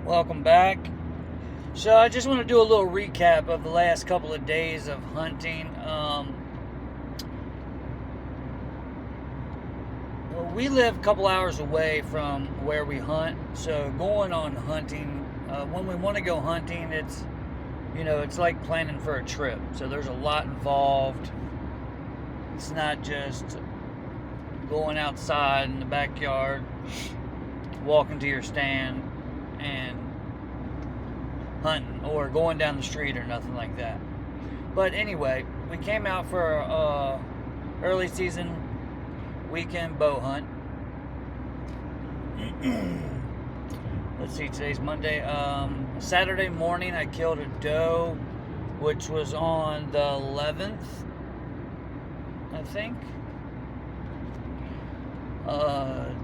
Welcome back. So I just want to do a little recap of the last couple of days of hunting. Well, we live a couple hours away from where we hunt, so going on hunting, when we want to go hunting, it's like planning for a trip. So there's a lot involved. It's not just going outside in the backyard, walking to your stand, and hunting or going down the street or nothing like that. But anyway, we came out for a early season weekend bow hunt. Let's see, today's Monday. Saturday morning I killed a doe, which was on the 11th, I think.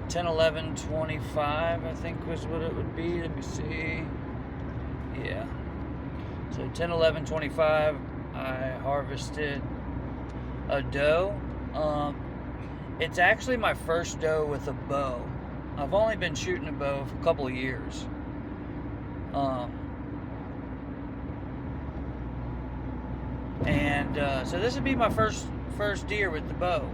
10/11/25, I think was what it would be. Let me see. Yeah. So 10/11/25, I harvested a doe. It's actually my first doe with a bow. I've only been shooting a bow for a couple of years. So this would be my first deer with the bow.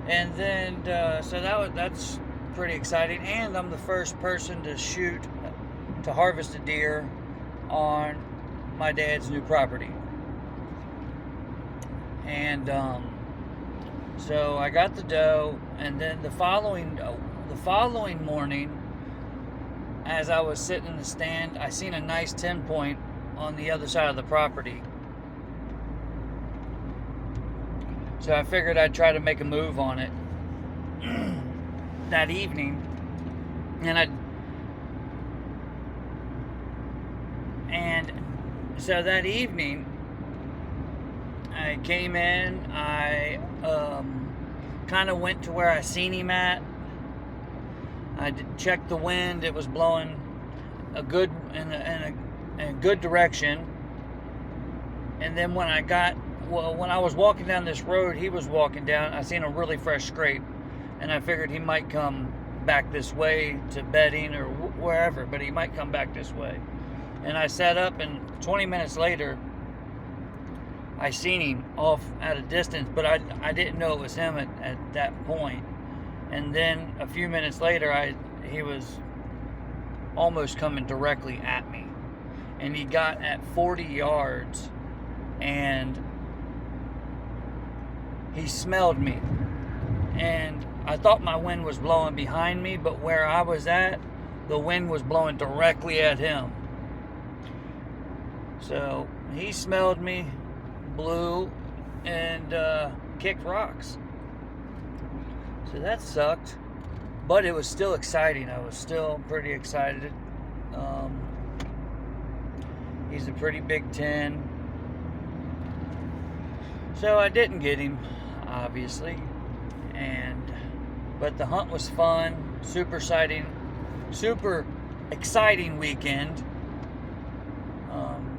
And then, that's pretty exciting. And I'm the first person to harvest a deer on my dad's new property. And so I got the doe, and then the following morning, as I was sitting in the stand, I seen a nice 10-point on the other side of the property. So I figured I'd try to make a move on it that evening. And so that evening, I came in. I kind of went to where I seen him at. I checked the wind. It was blowing a good in a good direction. And then when I was walking down this road, he was walking down. I seen a really fresh scrape, and I figured he might come back this way to bedding or wherever, but he might come back this way. And I sat up, and 20 minutes later, I seen him off at a distance, but I didn't know it was him at that point. And then a few minutes later, he was almost coming directly at me, and he got at 40 yards, and he smelled me. And I thought my wind was blowing behind me, but where I was at, the wind was blowing directly at him. So he smelled me, blew, and kicked rocks. So that sucked, but it was still exciting. I was still pretty excited. He's a pretty big 10. So I didn't get him, obviously, but the hunt was fun, super exciting weekend.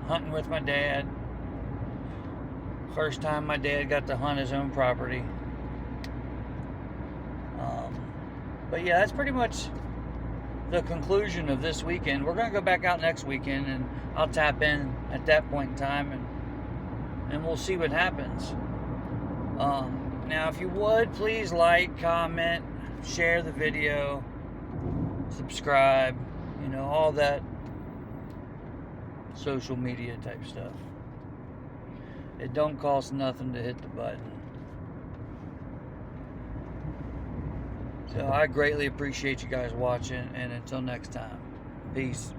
Hunting with my dad. First time my dad got to hunt his own property. But yeah, that's pretty much the conclusion of this weekend. We're going to go back out next weekend, and I'll tap in at that point in time, and we'll see what happens. Now, if you would, please like, comment, share the video, subscribe, all that social media type stuff. It don't cost nothing to hit the button. So I greatly appreciate you guys watching, and until next time, peace.